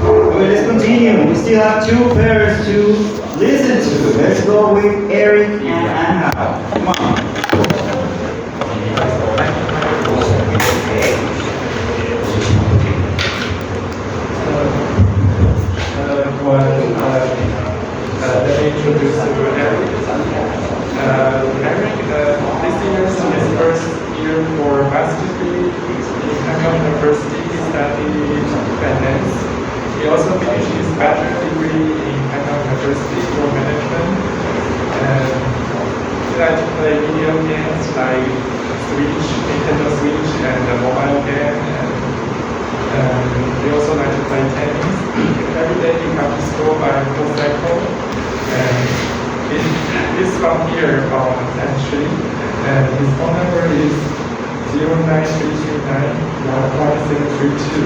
Okay, let's continue. We still have two pairs to listen to. Let's go with Eric and Anna. Come on. Let me introduce Eric. Eric, this year is his first year for master's degree. In Hanyang University, he studied finance. He also finished his bachelor's degree in Hanyang University for management. And he likes to play video games like Switch, Nintendo Switch, and the mobile game. And he also likes to play tennis. Every day he comes to school by motorcycle. And he's from here, from 10th Street. And his phone number is 09339-1732.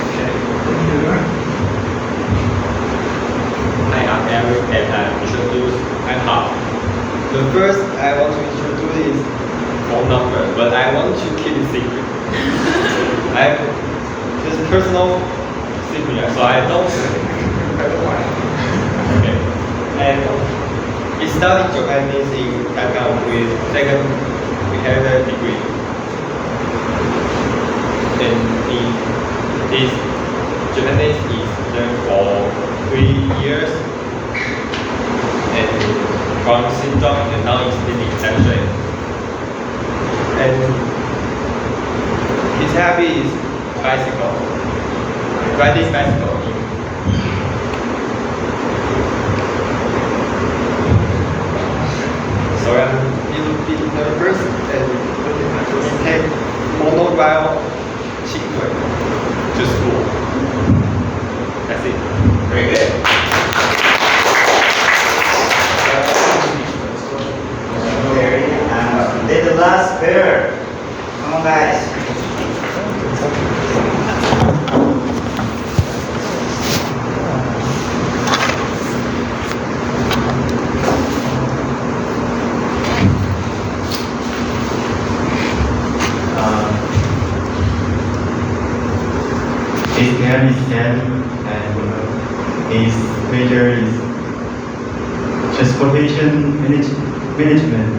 Okay, thank you. Hi, I'm Eric and I'm introduce Anha. The first I want to introduce is phone number, but I want to keep it secret. I have this personal secret, so I don't. Okay. And he studied Japanese in Hanyang with second behavior degree. And his Japanese is learned for 3 years. And from Xinjiang and now he's living in Taipei. And his hobby is bicycle, riding bicycle. So I'm a little bit nervous and we take monorail cheaper to school. That's it. Very good. Then the last pair. Come on, guys. His name is Ken, and his major is transportation management.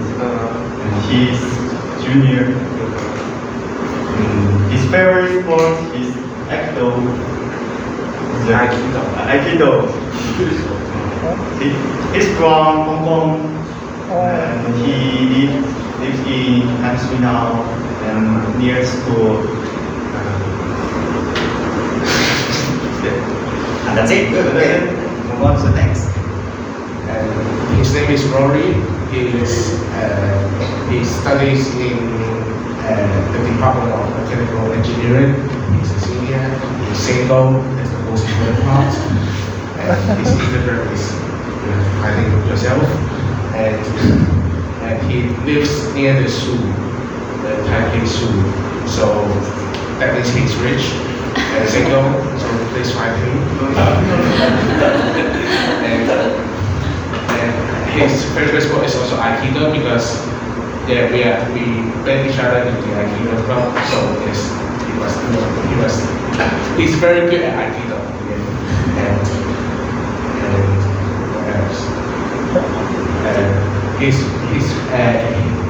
And he's junior. His favorite sport is Aikido. He's from Hong Kong, and he lives in Hanoi now, and near school. And that's it. Good. Okay. Move on to the next. His name is Rory. He studies in the Department of Mechanical Engineering. He's a senior. He's single. That's the most important part. And his Instagram is finding yourself. And he lives near the zoo, the Taipei Zoo. So that means he's rich and single. So please find him. And his favorite sport is also Aikido because we met each other in the Aikido club. So yes, he's very good at Aikido. And what else?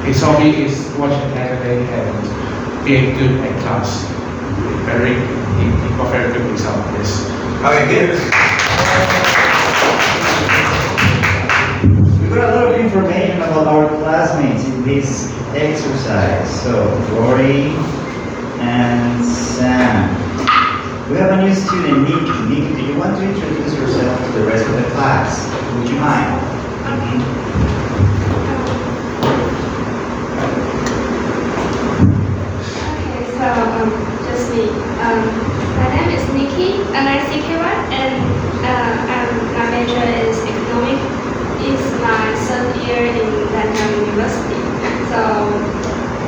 His hobby is watching anime and being good at class. He got very good result on this. Okay, good. We got a lot of information about our classmates in this exercise. So, Rory and Sam. We have a new student, Nikki. Nikki, do you want to introduce yourself to the rest of the class? Would you mind? Okay, so just me. My name is Nikki, NICK1, and my major is economics. It's my third year in London University. So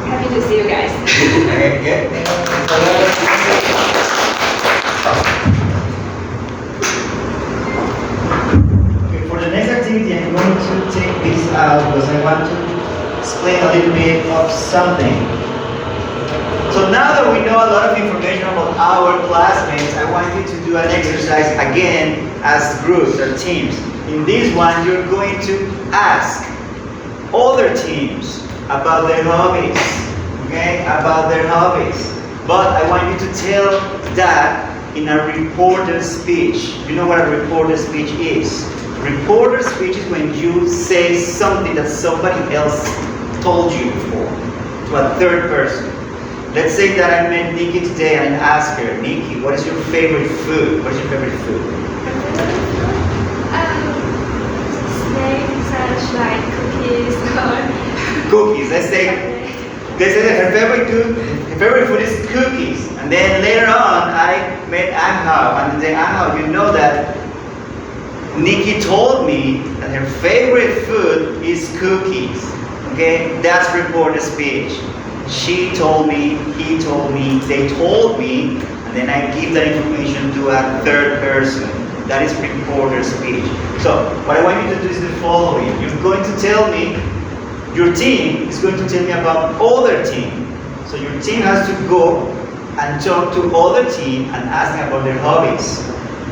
happy to see you guys. Okay, good. Okay, for the next activity, I'm going to take this out because I want to explain a little bit of something. So now that we know a lot of information about our classmates, I want you to do an exercise again as groups or teams. In this one, you're going to ask other teams about their hobbies, okay? About their hobbies. But I want you to tell that in a reporter speech. You know what a reporter speech is? Reporter speech is when you say something that somebody else told you before, to a third person. Let's say that I met Nikki today and asked her, Nikki, what is your favorite food? What is your favorite food? Snacks such like cookies or Cookies. Let's say that her favorite food is cookies. And then later on, I met Anhao, and then Anhao, you know that Nikki told me that her favorite food is cookies. Okay, that's reporter speech. She told me, he told me, they told me, and then I give that information to a third person. That is reporter speech. So, what I want you to do is the following. You're going to tell me, your team is going to tell me about other team. So your team has to go and talk to other team and ask them about their hobbies.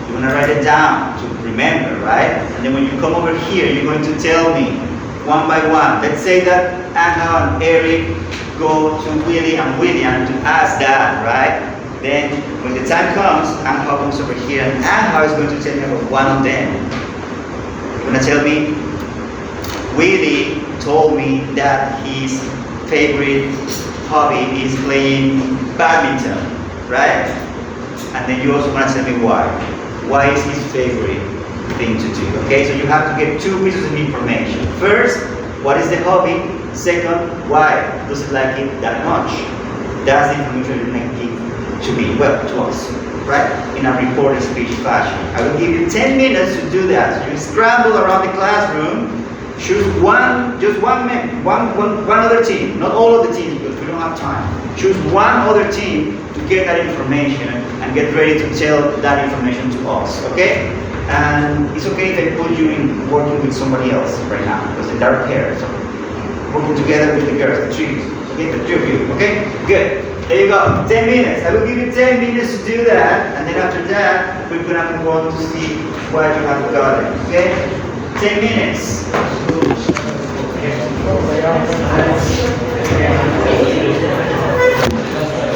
You're going to write it down to remember, right? And then when you come over here, you're going to tell me one by one. Let's say that Anna and Eric go to Willie and William to ask that, right? Then when the time comes, Anna comes over here and Anna is going to tell me about one of them. You're going to tell me, Willie told me that his favorite hobby is playing badminton, right? And then you also want to tell me why. Why is his favorite thing to do? Okay, so you have to get two pieces of information. First, what is the hobby? Second, why does he like it that much? That's the information you're going to give to me, well, to us, right? In a reported speech fashion. I will give you 10 minutes to do that. So you scramble around the classroom, choose just one other team, not all of the teams because we don't have time. Choose one other team to get that information and get ready to tell that information to us, okay? And it's okay if I put you in working with somebody else right now because the dark hair, so working together with the girls, the three, okay? The three of you, okay? Good. There you go, 10 minutes. I will give you 10 minutes to do that, and then after that, we're gonna move on to see what you have gotten, okay? 10 minutes.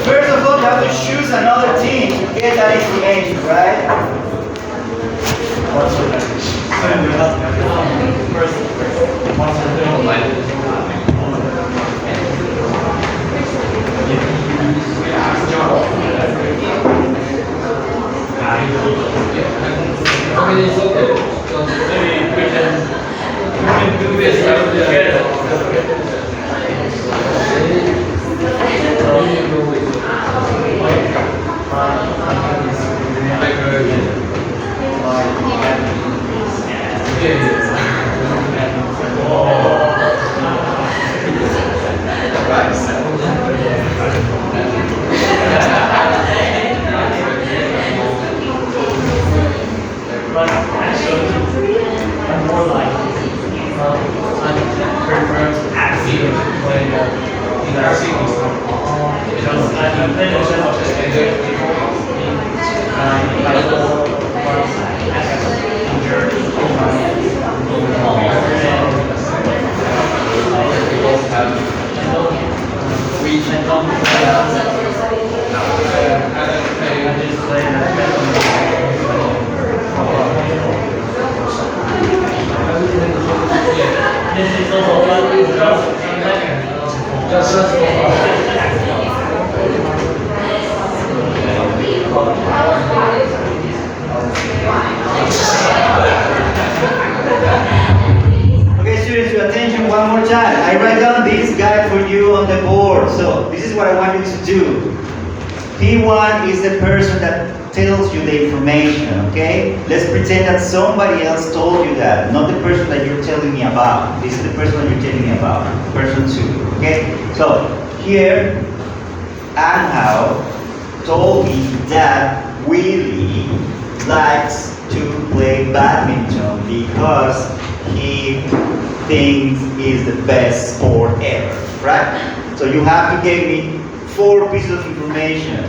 First of all, you have to choose another team to get that information, right? It's okay. So maybe we can do this together. But actually, I'm more like I prefer acting when in our cities. Because I play myself just a good people in bicycle or injured in my This is also one is just Okay, students, your attention one more time. I write down this guide for you on the board. So this is what I want you to do. P1 is the person that tells you the information, okay? Let's pretend that somebody else told you that, not the person that you're telling me about. This is the person that you're telling me about, person 2, okay? So here, Angel told me that Willie likes to play badminton because he thinks is the best sport ever, right? So you have to give me 4 pieces of information.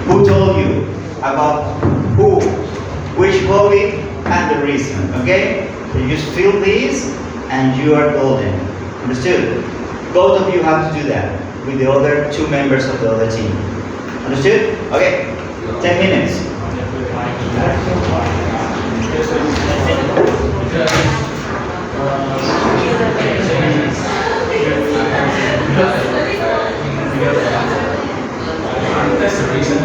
Who told you about who, which hobby, and the reason, okay? So you just fill these and you are golden. Understood? Both of you have to do that with the other 2 members of the other team. Understood? Okay. 10 minutes. That's the reason.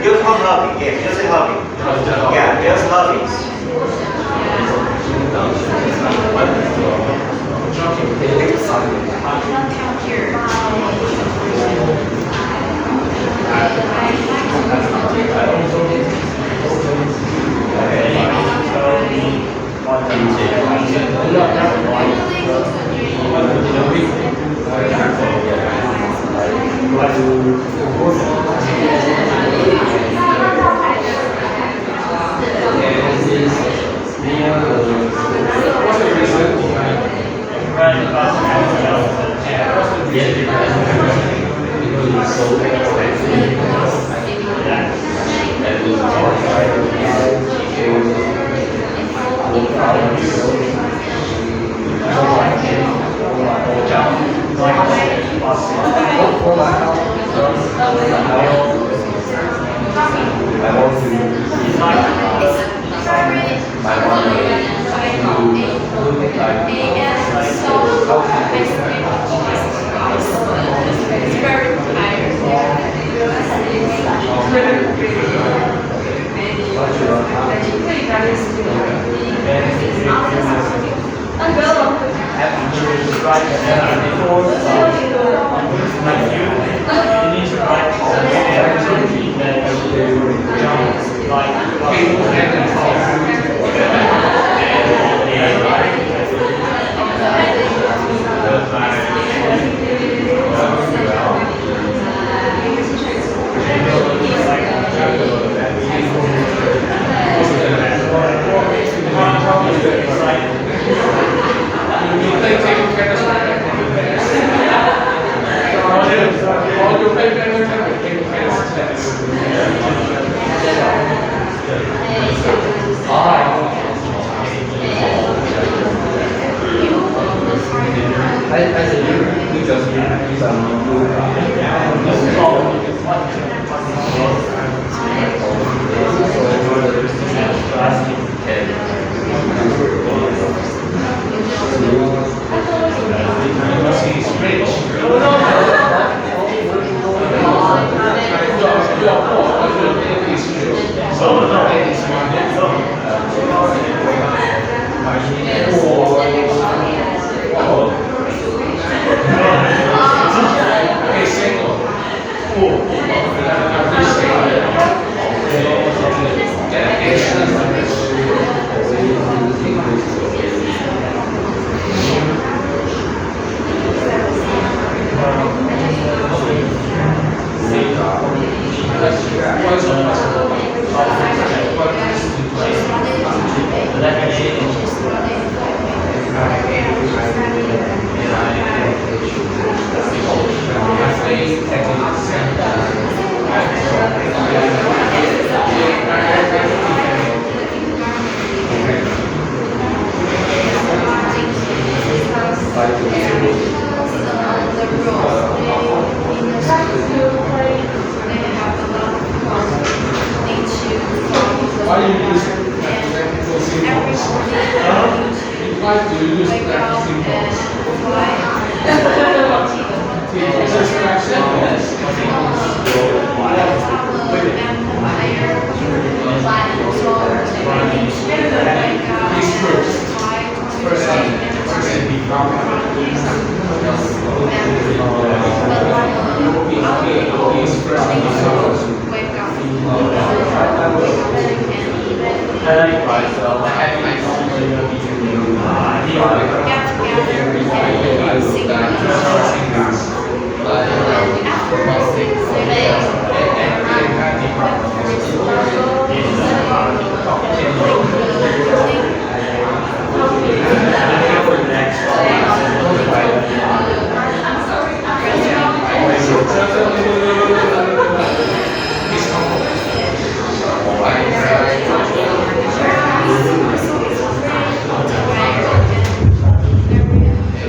Just one hobby, yes, just a hobby. Yeah, just hobbies. Why do you use technical symbols? Why do you use technical symbols? These groups. First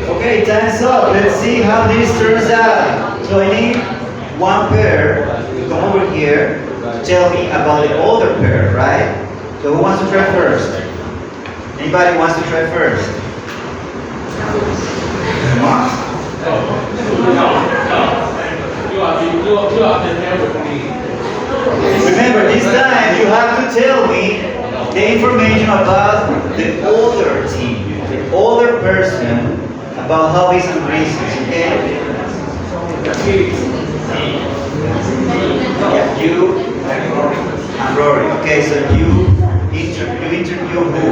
Okay, time's up. Let's see how this turns out. So I need one pair to come over here to tell me about the other pair, right? So who wants to try first? Anybody wants to try first? Come on. Remember, this time you have to tell me the information about the older team, the older person, about hobbies and reasons, okay? Yeah, you and Rory. Okay, so you interview who?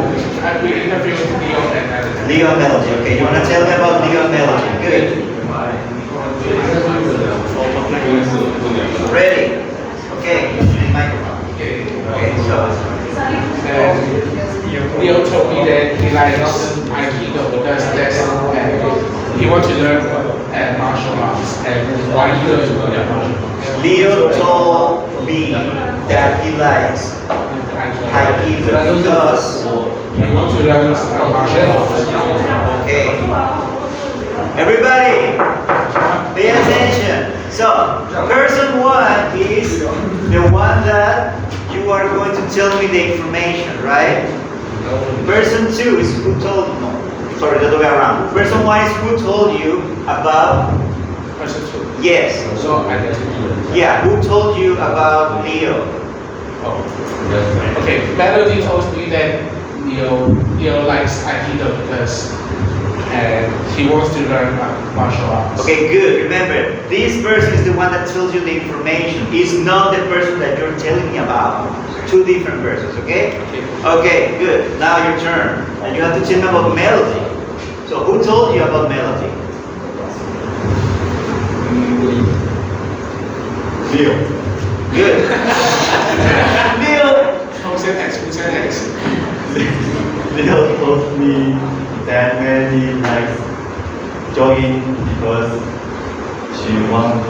We interviewed Leo and Melody. Leo and Melody. Okay, you want to tell me about Leo and Melody? Good. Ready? Okay. Microphone. Okay, so. Leo told me that he likes Aikido because he wants to learn martial arts and why he doesn't learn martial arts. Leo told me that he likes Aikido because He wants to learn martial arts. okay. Everybody, pay attention. So, person one is the one that you are going to tell me the information, right? Person two is who told no, sorry, the other way around. Person one is who told you about Person two. yes. So I get to do it. Yeah, who told you about Leo? Oh. Okay, Melody told me that Leo likes Aikido because he wants to learn martial arts. Okay, good. Remember, this person is the one that tells you the information. He's not the person that you're telling me about. Two different persons, okay? Okay, good. Now your turn. And you have to tell me about Melody. So who told you about Melody? Leo. Good. Leo. Who's next? Leo told me that Melody likes jogging because she wants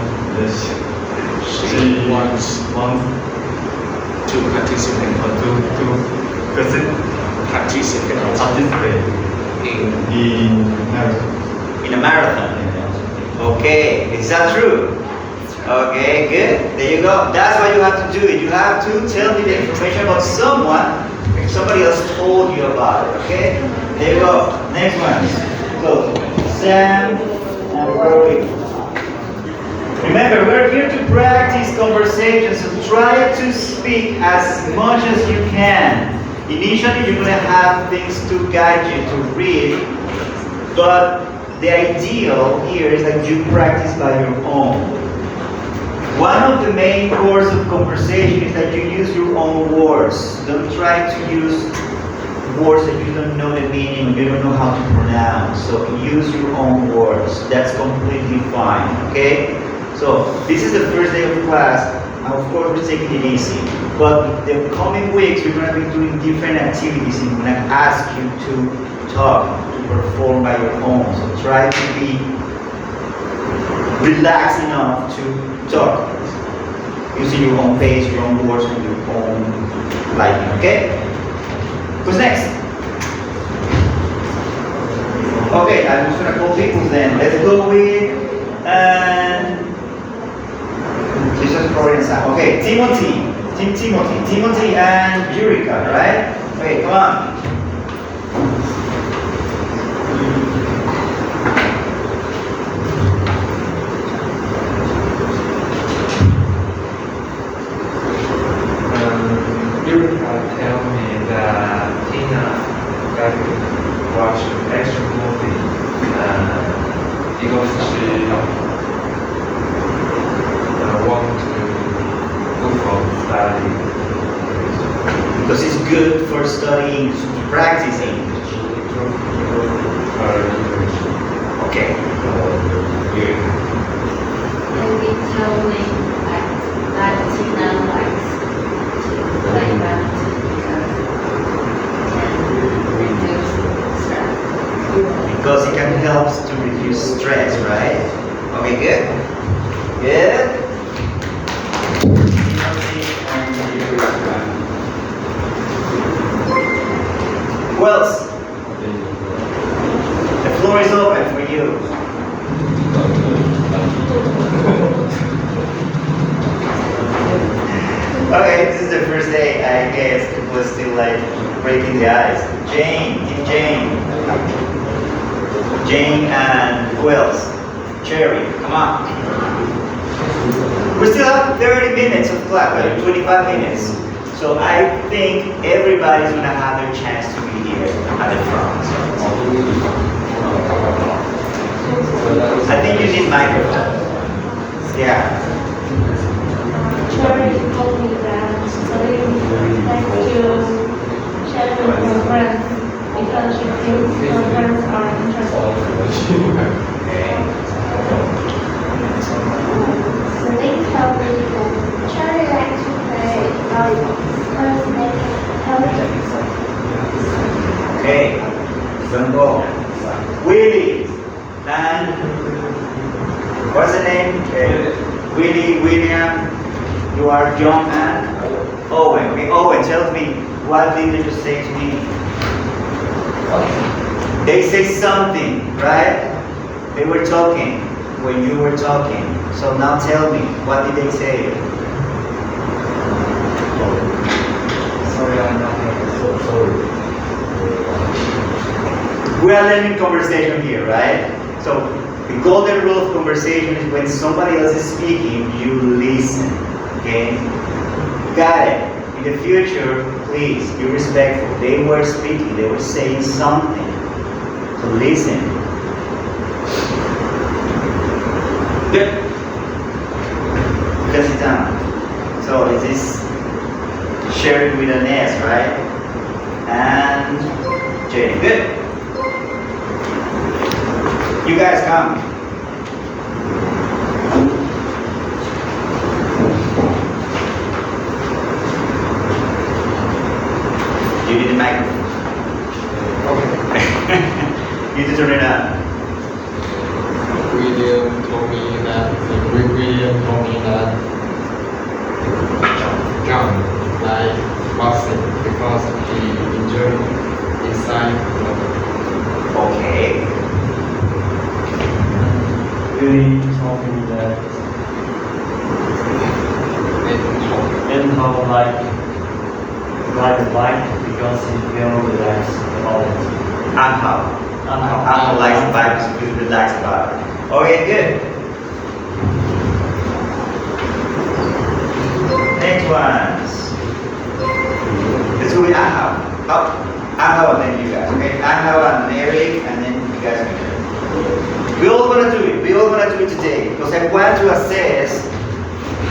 to participate in marathon. In a marathon. Okay, is that true? Okay, good. There you go. That's what you have to do. You have to tell me the information about someone somebody else told you about it. Okay? There you go. Next one. So, Sam and Rory. Remember, we're here to practice conversations, so try to speak as much as you can. Initially, you're going to have things to guide you to read, but the ideal here is that you practice by your own. One of the main cores of conversation is that you use your own words. Don't try to use words that you don't know the meaning, you don't know how to pronounce. So use your own words. That's completely fine, okay? So this is the first day of class. Of course, we're taking it easy. But the coming weeks, we're going to be doing different activities and we're going to ask you to talk, to perform by your own. So try to be relaxed enough to talk. Using your own pace, your own words, and your own liking, okay? Who's next? Okay, I'm just going to call people then. Let's go with... this is Florian Sam. Okay, Timothy and Eureka, right? Okay, come on. Eureka tell me that Tina got to watch extra movie because she want to go for study. Because it's good for studying, to practice English. Improve her English. Okay. Eureka. And we tell me that Tina likes to play badminton because Because it it reduces stress. can help to reduce stress, right? Okay, good. Good. Who else? The floor is open for you. Okay, this is the first day, I guess. People are still like breaking the ice. Jane and who else? Cherry, come on. We still have 30 minutes of class, like 25 minutes. So I think everybody's gonna have their chance to be here at the front. I think you need microphone. Yeah. Cherry told me that studying likes to share with her friends because she thinks her friends are interested. Okay. So they tell me that Cherry likes to play volleyball because they can help her. Okay. Don't go. Willie and what's the name? Willie, William. You are John and Owen. Okay, Owen, tell me, what did they just say to me? They say something, right? They were talking when you were talking. So now tell me, what did they say? Sorry, I'm not so sorry. We are learning conversation here, right? So the golden rule of conversation is when somebody else is speaking, you listen. Okay? Got it. in the future, please be respectful. They were speaking, they were saying something. So listen. Good. You can sit down. So is this shared with an S, right? And J. Good. You guys come. You need a microphone. Okay. You need to turn it on. William told me that John liked boxing because he enjoyed his life. Okay. Willie told me that Enhao like because he feels relaxed about it. I'm likes vibes, feel relaxed about it. Okay, good. Next ones. Let's go with Ahao. Ahao and then you guys, okay? Ahao and Eric, and then you guys make it. We all gonna do it. We all gonna do it today because I want to assess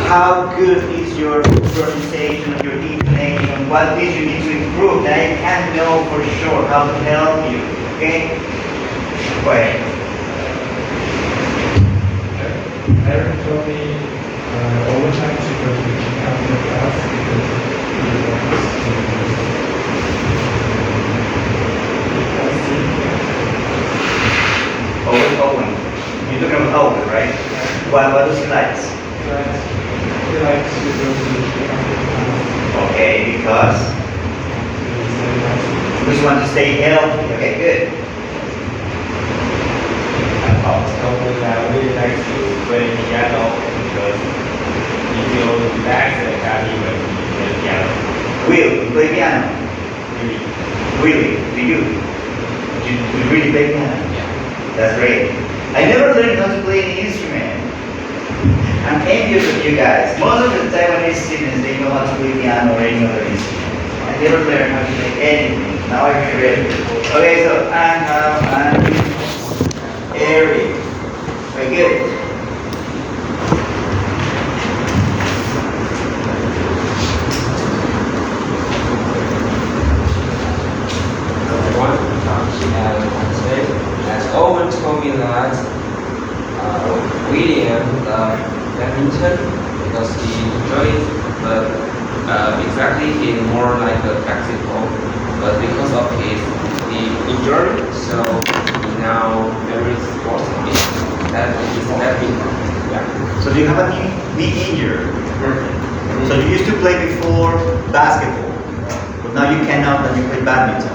how good is your pronunciation, your intonation, what things you need to improve. Then I can know for sure how to help you. Okay? Go ahead. Eric told me all the time to go to the class because he wants to. Owen. You're talking about Owen, right? What does he like? He likes to go to the class. Okay, because we just want to stay healthy. Okay, good. And also, I really like to play piano because you feel relaxed and happy when you play piano. Will, you play piano? Really. Really? Do you? You really play piano? Yeah. That's great. I never learned how to play any instrument. I'm envious of you guys. Most of the Taiwanese students, they know how to play piano or any other instrument. I never learned how to play anything. Now I feel ready. Okay, so Anna and Eric. Very good. Everyone, as Owen told me that William loved badminton because he enjoyed it, but exactly he's more like a basketball. But because of his injury, so he now very sports that is badminton. Yeah. So do you have a knee injury? So you used to play before basketball, but now you cannot and you play badminton.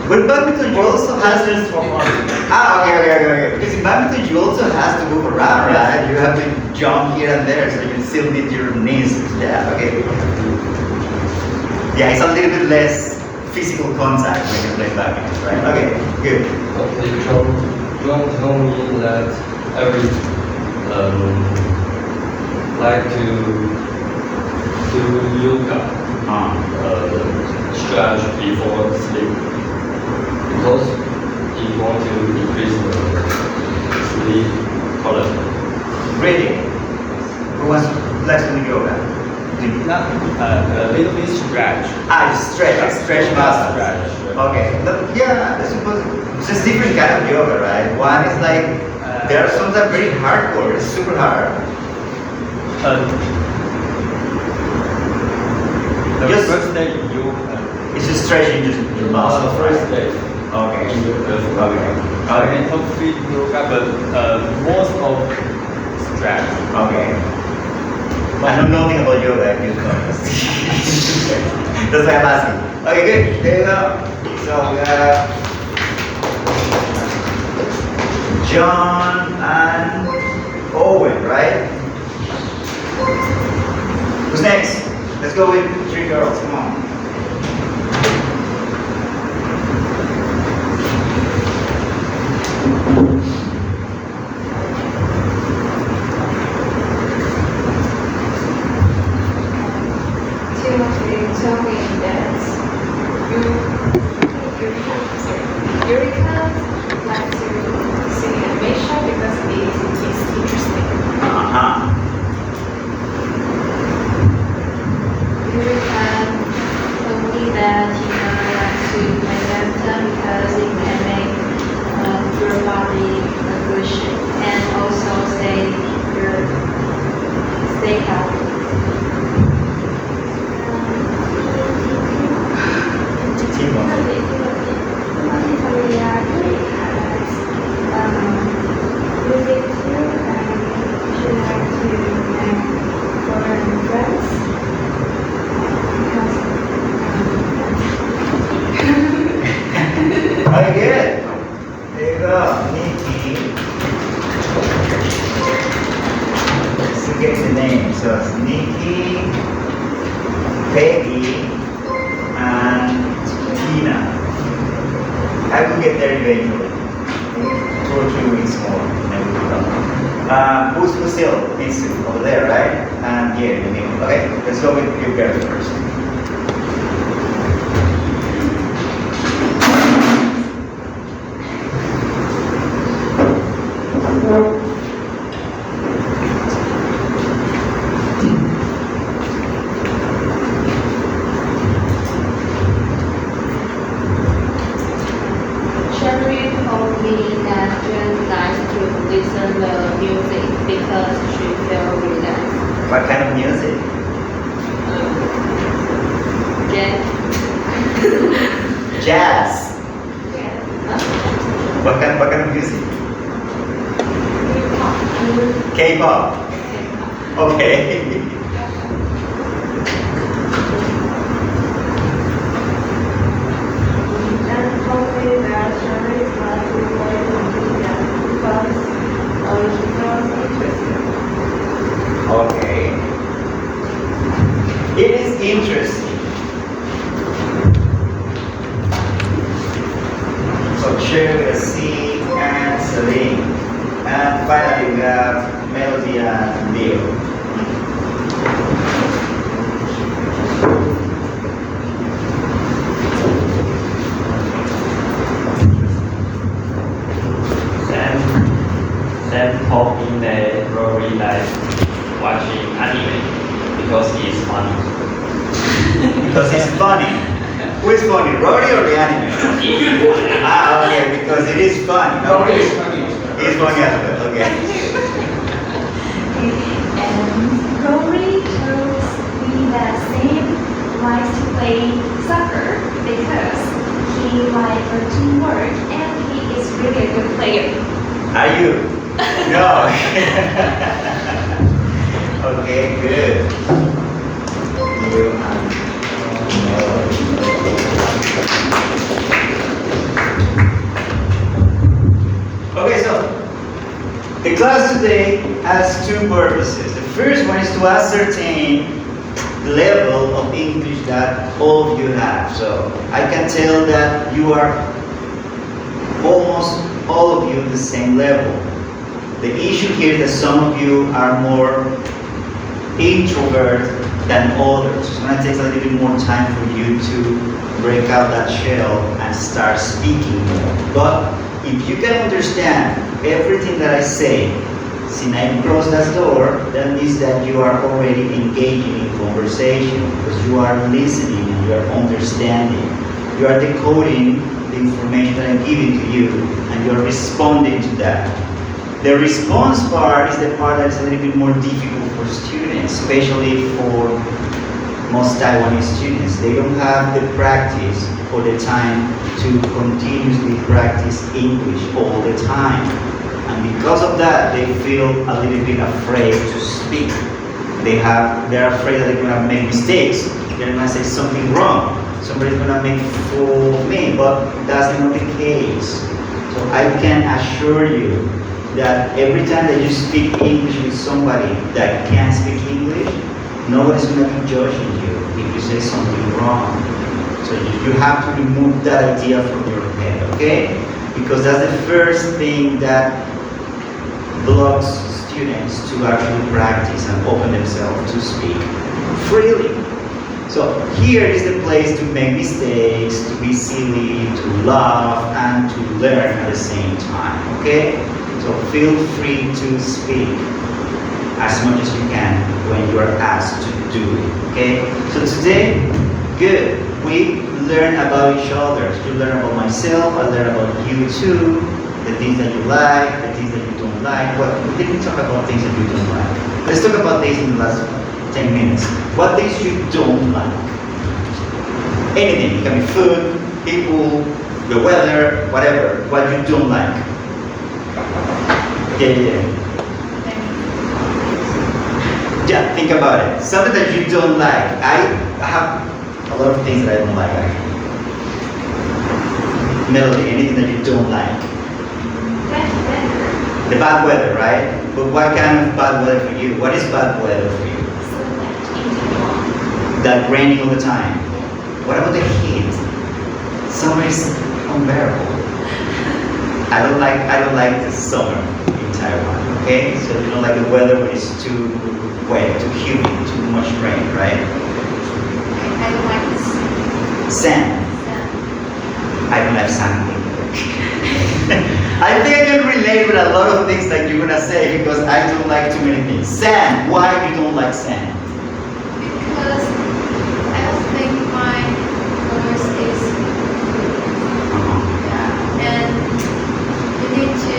But badminton you also has this for okay. Because in badminton you also have to move around, right? You have to jump here and there, so you still need your knees. Yeah, okay. Yeah, it's a little bit less physical contact when you play badminton, right? Okay, good. Okay, John told me that every like to do yoga, stretch before sleep because he want to increase the sleep quality. Really? Who wants likes to do yoga? A little bit stretch. Stretch muscles. Stretch. Okay. Yeah, I suppose it's just different kind of yoga, right? One is like they are sometimes very hardcore. It's super hard. The Just- first day you It's just stretching just your muscles. first right? day. Okay. Okay. Mental fit yoga, but most of stretch. Okay. I know nothing about yoga. I just know. That's why I'm asking. Okay, good. There you go. So we have John and Owen, right? Who's next? Let's go with 3 girls. Come on. To you can tell me that you don't like to play badminton because it can make your body a good shape and also stay healthy. Very good. There you go, Nikki. Let's look at the name. So it's Nikki, Peggy, and Tina. I will get there eventually. 2 or 3 weeks more, and then we'll come. Who's still needs to over there, right? And here in the middle. Okay, let's go with you girls first. Sherry told me that Jen likes to listen to music because she feels relaxed. What kind of music? Jen? Jazz. Huh? What kind of music? K-pop. Okay. And told me that Sherry is not to play computer because she feels interested. Okay. It is interesting. So Cherry with a C and Celine. And finally we have Melody and Leo. Sam told me that Rory likes watching anime because it's funny. Because it's funny. Who is funny, Rory or the anime? Okay, because it is funny. Rory Okay. is funny. It's funny as well, okay. And Rory tells me that Sam likes to play soccer because he likes teamwork and he is really a good player. Are you? No. Okay, good. You Okay, so the class today has 2 purposes. The first one is to ascertain the level of English that all of you have. So I can tell that you are almost all of you at the same level. The issue here is that some of you are more introvert than others. It's going to take a little bit more time for you to break out that shell and start speaking more. But if you can understand everything that I say, since I crossed that door, that means that you are already engaging in conversation because you are listening and you are understanding. You are decoding the information that I'm giving to you and you are responding to that. The response part is the part that is a little bit more difficult for students, especially for most Taiwanese students. They don't have the practice or the time to continuously practice English all the time. And because of that, they feel a little bit afraid to speak. They're afraid that they're gonna make mistakes. They're gonna say something wrong. Somebody's gonna make a fool of me, but that's not the case. So I can assure you that every time that you speak English with somebody that can't speak English, nobody's going to be judging you if you say something wrong. So you have to remove that idea from your head, okay? Because that's the first thing that blocks students to actually practice and open themselves to speak freely. So here is the place to make mistakes, to be silly, to laugh, and to learn at the same time, okay? So feel free to speak. as much as you can when you are asked to do it. Okay? So today, good. We learn about each other. You learn about myself, I learn about you too. The things that you like, the things that you don't like. Well, we didn't talk about things that you don't like. Let's talk about this in the last 10 minutes. What things you don't like? Anything. It can be food, people, the weather, whatever. What you don't like. Yeah. Yeah, think about it. Something that you don't like. I have a lot of things that I don't like actually. Melody, anything that you don't like. The bad weather, right? But what kind of bad weather for you? What is bad weather for you? That raining all the time. What about the heat? Summer is unbearable. I don't like the summer in Taiwan. Okay, so you don't like the weather when it's too wet, too humid, too much rain, right? I don't like Sand. sand. I don't like sand. I think I can relate with a lot of things that you're gonna say because I don't like too many things. Sand. Why you don't like sand? Because I don't think my voice is and you need to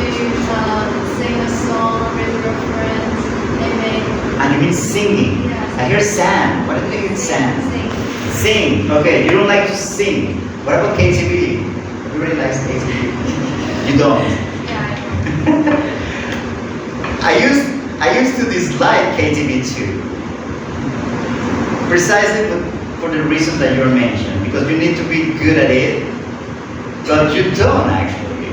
sing a song with your friends and then And you mean singing? Yes. I hear sand. What do you think it's sand? Sing. Okay, you don't like to sing. What about KTV? You really like KTV? You don't. I used to dislike KTV too. Precisely for the reason that you mentioned, because you need to be good at it, but you don't actually.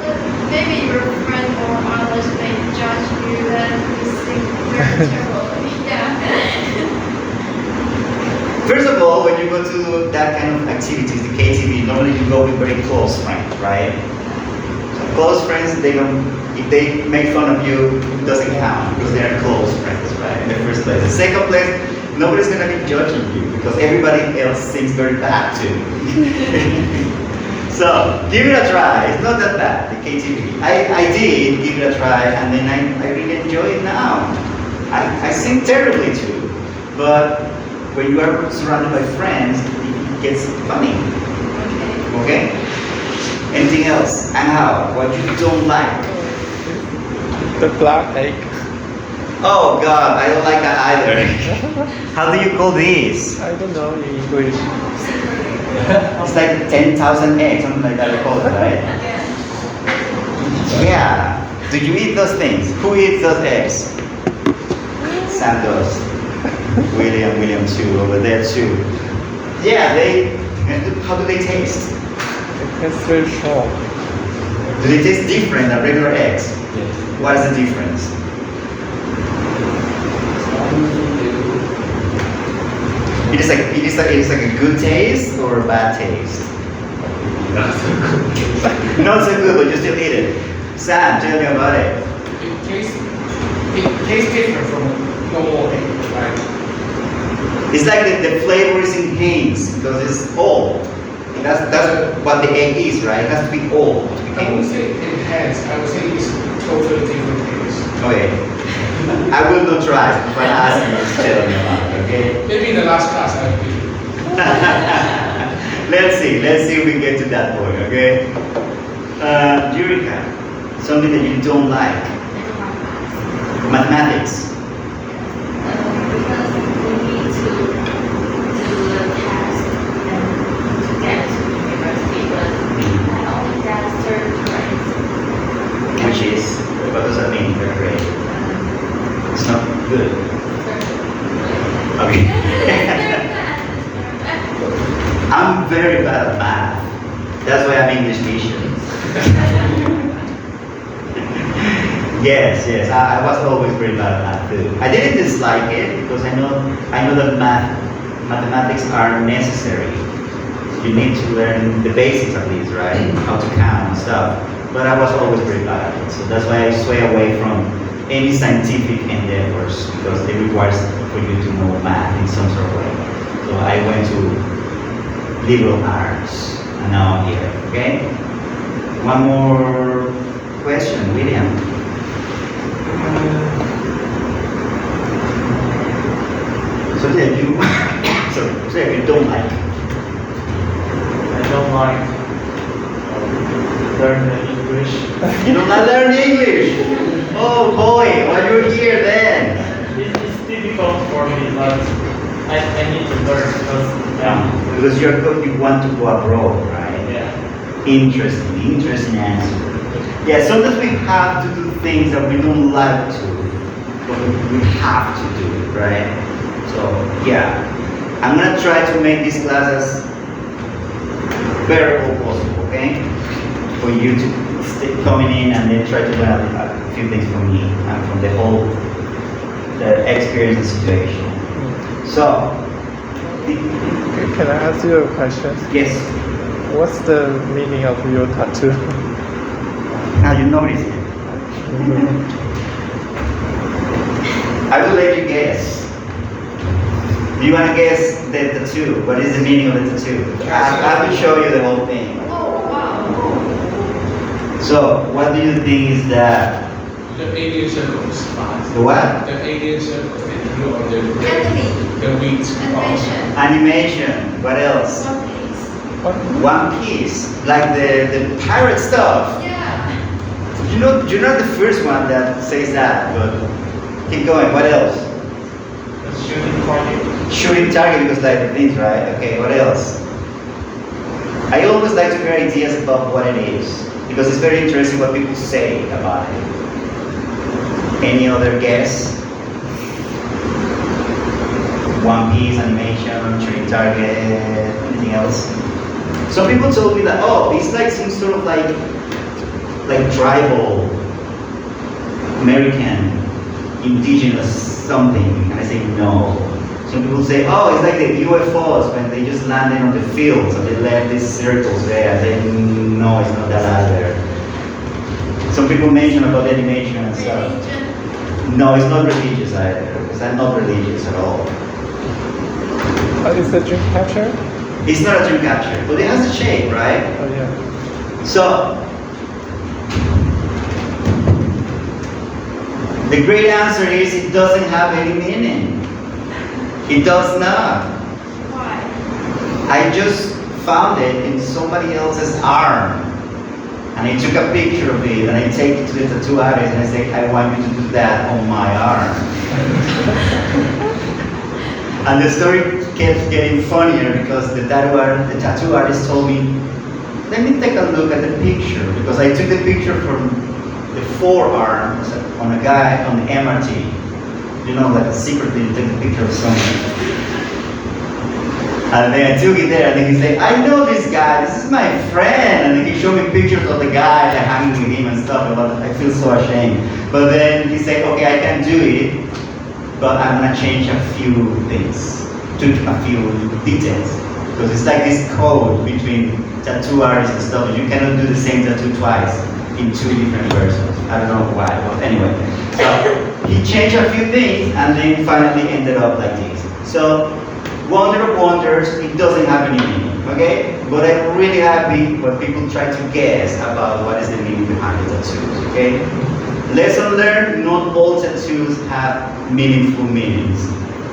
but maybe your friend or others may judge you that you sing very terribly. Yeah. First of all, when you go to that kind of activities, the KTV, normally you go with very close friends, right? So close friends, they don't, if they make fun of you, it doesn't count because they are close friends, right? In the first place. The second place, nobody's gonna be judging you because everybody else sings very bad too. So give it a try. It's not that bad, the KTV. I did give it a try, and then I really enjoy it now. I sing terribly too, but when you are surrounded by friends, it gets funny. Okay? Anything else? And how? What you don't like? The black egg. Oh God, I don't like that either. How do you call these? I don't know in English. It's like 10,000 eggs, something like that we call it, right? Yeah. Do you eat those things? Who eats those eggs? Sam does. William too, over there too. Yeah, how do they taste? It's very strong. Do they taste different than regular eggs? Yes. What is the difference? It is like a good taste or a bad taste? Not so good. Not so good, but you still eat it. Sam, tell me about it. It tastes different from normal egg, right? It's like the flavor is enhanced because it's old. And that's what the egg is, right? It has to be old. I wouldn't say enhanced, I would say it's totally different taste. Okay. I will not try, but ask you to tell me about it, okay? Maybe in the last class I will. Let's see if we get to that point, okay? Eureka, something that you don't like. Mathematics. Because we need to do a test and to get to university, but I only got third grade. Which is, what does that mean, third grade? It's not good. Okay. I'm very bad at math. That's why I'm English teacher. Yes, I was always very bad at math too. I didn't dislike it because I know that mathematics are necessary. You need to learn the basics at least, right? How to count and stuff. But I was always very bad at it. So that's why I sway away from any scientific endeavors because it requires for you to know math in some sort of way. So I went to liberal arts and now I'm here, okay? One more question, William. Something that you, sorry, something that you don't like. I don't like learning English. You don't like learning English? Oh boy, why you're here then? It's difficult for me, but I need to learn because Because you want to go abroad, right? yeah. Interesting answer. Yeah, sometimes we have to do things that we don't like to, but we have to do it, right? So yeah, I'm gonna try to make this class as better as possible, okay? For you to stay coming in and then try to learn a few things from me and from the whole experience and situation. So, Can I ask you a question? yes, What's the meaning of your tattoo? now you notice it. I will let you guess. Do you want to guess the tattoo? What is the meaning of the tattoo? I will show you the whole thing. Oh, wow. So, what do you think is that? The alien circles. The what? The alien circles. Or the Anime. wings. Animation. Animation. What else? One Piece. One Piece, like the pirate stuff. Yeah. You're not the first one that says that, but keep going. What else? Shooting target. Shooting target because like the things, right? Okay, what else? I always like to hear ideas about what it is because it's very interesting what people say about it. Any other guess? One Piece, animation, shooting target, anything else? Some people told me that, oh, it's like some sort of like tribal, American, indigenous something, and I say no. Some people say, oh, it's like the UFOs when they just landed on the fields and they left these circles there. And then no, it's not that either. Some people mention about the animation and stuff. Religion. No, it's not religious either, because I'm not religious at all. Is the dream catcher? It's not a dream catcher, but it has a shape, right? Oh yeah. So, the great answer is it doesn't have any meaning. It does not. Why? I just found it in somebody else's arm. And I took a picture of it and I take it to the tattoo artist and I say, I want you to do that on my arm. And the story kept getting funnier because the tattoo artist told me, let me take a look at the picture. Because I took the picture from the forearm on a guy on the MRT. You know, like secretly you take a picture of someone. And then I took it there and then he said, I know this guy, this is my friend. And then he showed me pictures of the guy that hanging with him and stuff. And I feel so ashamed. But then he said, okay, I can do it, but I'm gonna change a few things, a few details. Because it's like this code between tattoo artists and stuff. You cannot do the same tattoo twice in two different versions. I don't know why, but anyway. So he changed a few things and then finally ended up like this. So, wonder of wonders, it doesn't have any meaning, okay? But I'm really happy when people try to guess about what is the meaning behind the tattoos, okay? Lesson learned, not all tattoos have meaningful meanings.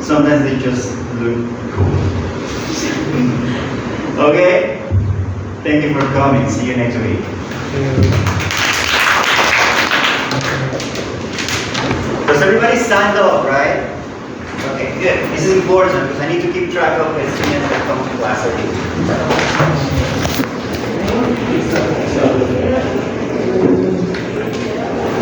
Sometimes they just look cool. Okay? Thank you for coming. See you next week. Does everybody stand up, right? Okay, good. This is important because I need to keep track of the students that come to class.